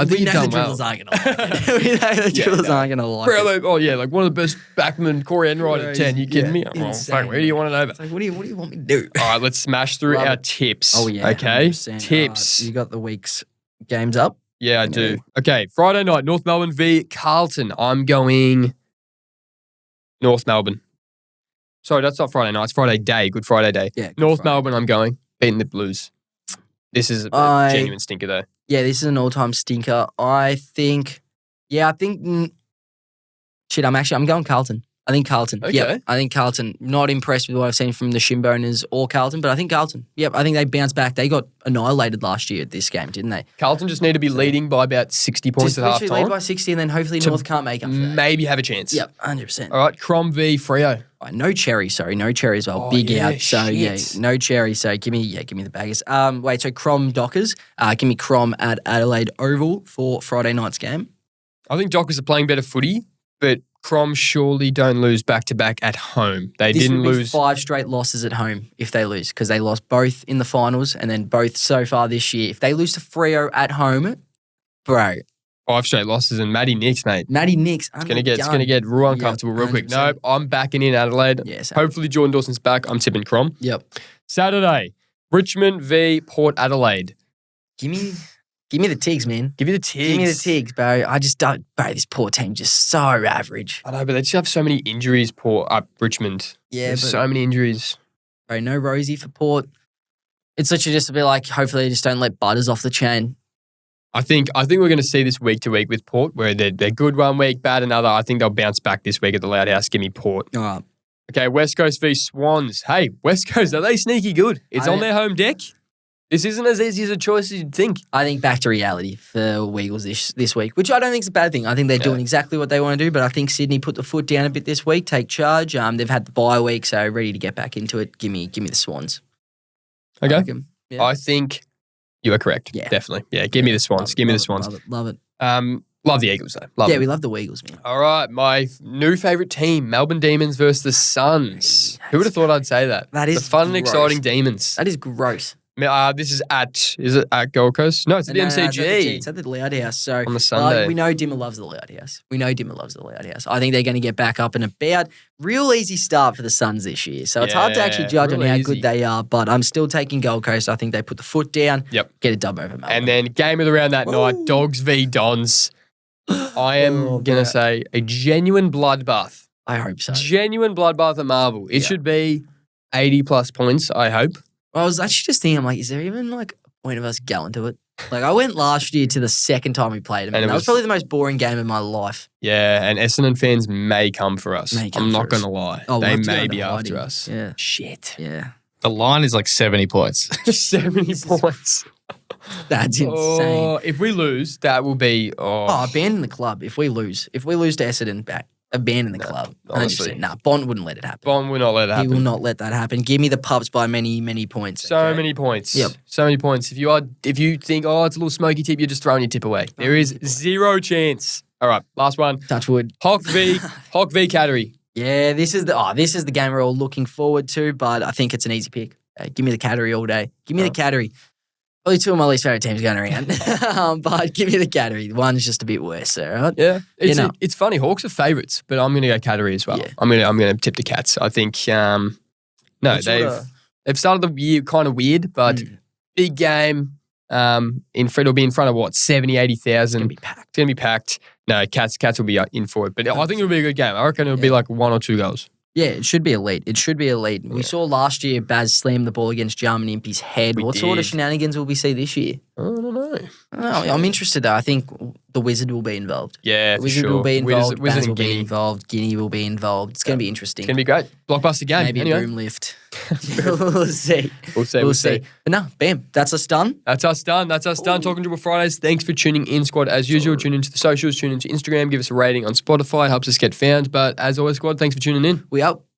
think you've done well. We know the dribblers aren't going to like it. We know the dribblers aren't going to like it. Bro, like one of the best backmen, Corey Enright at 10. You kidding me? Oh, fuck, where do you want to know about? It's like, what do you want me to do? All right, let's smash through our tips. Oh, yeah. Okay? 100%. Tips. You got the week's games up? Yeah, I do. Okay, Friday night, North Melbourne v Carlton. I'm going North Melbourne. Sorry, that's not Friday night. It's Friday day. Good Friday day. Yeah, North Melbourne, I'm going. Beating the Blues. This is a genuine stinker, though. Yeah, this is an all-time stinker. I'm going Carlton. I think Carlton. Okay. Yep, I think Carlton. Not impressed with what I've seen from the Shinboners or Carlton, but I think Carlton. Yep, I think they bounced back. They got annihilated last year at this game, didn't they? Carlton just need to be leading by about 60 points at half time. Lead by 60 and then hopefully North can't make up for that. Maybe have a chance. Yep, 100%. All right, Crom v Freo. No Cherry as well. Oh, Big yeah, out. So shit. no Cherry. So give me the baggers. Wait, so Crom Dockers. Give me Crom at Adelaide Oval for Friday night's game. I think Dockers are playing better footy, but Crom surely don't lose back-to-back at home. This didn't would be lose 5 straight losses at home if they lose, because they lost both in the finals and then both so far this year. If they lose to Freo at home, bro. 5 straight losses and Matty Nix, mate. Matty Nix. It's gonna get real uncomfortable real quick. No, I'm backing in Adelaide. Yes. Hopefully Jordan Dawson's back. I'm tipping Crom. Yep. Saturday, Richmond v Port Adelaide. Give me the Tigs, man. Give me the Tigs. Give me the Tigs, bro. I just don't. Bro, this Port team just so average. I know, but they just have so many injuries. Richmond. Yeah, There's so many injuries. Bro, no Rosie for Port. It's literally just a bit like, hopefully they just don't let Butters off the chain. I think we're going to see this week to week with Port, where they're good one week, bad another. I think they'll bounce back this week at the Loud House. Give me Port. All right. Okay, West Coast v Swans. Hey, West Coast, are they sneaky good? It's on their home deck. This isn't as easy as a choice as you'd think. I think back to reality for Weagles this week, which I don't think is a bad thing. I think they're doing exactly what they want to do, but I think Sydney put the foot down a bit this week, take charge. They've had the bye week, so ready to get back into it. Give me the Swans. Okay. I think you are correct. Yeah. Definitely. Yeah, give me the Swans. Give me the Swans. Love it. Love the Eagles, though. Love we love the Weagles, man. All right, my new favourite team, Melbourne Demons versus the Suns. Who would have thought I'd say that? That is the fun and gross. exciting Demons. That is gross. This is at Gold Coast? No, it's at the MCG. It's at the Loud House. So on the Sunday. We know Dimmer loves the Loud House. I think they're going to get back up and about. Real easy start for the Suns this year. So it's hard to actually judge on how good they are, but I'm still taking Gold Coast. I think they put the foot down. Yep. Get a dub over Melbourne. And then game of the round that night, Dogs v Dons. I am going to say a genuine bloodbath. I hope so. Genuine bloodbath at Marvel. It should be 80 plus points, I hope. I was actually just thinking, I'm like, is there even like a point of us going to it? Like, I went last year to the second time we played them, and that was probably the most boring game of my life. Yeah, and Essendon fans may come for us. I'm not going to lie. Oh, they may be after us. Yeah. Shit. Yeah. The line is like 70 points. 70 points. That's insane. Oh, if we lose, that will be... abandon the club if we lose. If we lose to Essendon back. Abandon the club. Honestly. Bond wouldn't let it happen. Bond will not let it happen. He will not let that happen. Give me the Pups by many, many points. So many points. Yep. So many points. If you think, it's a little smoky tip, you're just throwing your tip away. There is zero chance. All right, last one. Touch wood. Hawk v Cattery. Yeah, this is the game we're all looking forward to, but I think it's an easy pick. Give me the Cattery all day. Give me the Cattery. Probably two of my least favourite teams going around. But give me the Cattery. One's just a bit worse, all right? Yeah. It's funny. Hawks are favourites, but I'm going to go Cattery as well. Yeah. I'm going to tip the Cats. I think, they've started the year kind of weird, but big game. It'll be in front of what, 70, 80,000. It's going to be packed. No, Cats will be in for it. But I think it'll be a good game. I reckon it'll be like 1 or 2 goals. Yeah, it should be elite. Yeah. We saw last year Baz slam the ball against Jarman Impey's head. What sort of shenanigans will we see this year? I don't know. I'm interested though. I think the Wizard will be involved. Yeah, the Wizard will be involved. Wizard Baz will Guinea. be involved. Guinea will be involved. It's going to be interesting. It's going to be great. Blockbuster game. Maybe anyway. a boom lift. We'll see. We'll see. But no, bam. That's us done. That's us done. Talking Dribble Fridays. Thanks for tuning in, squad. As usual, tune into the socials, tune into Instagram, give us a rating on Spotify. It helps us get found. But as always, squad, thanks for tuning in. We out.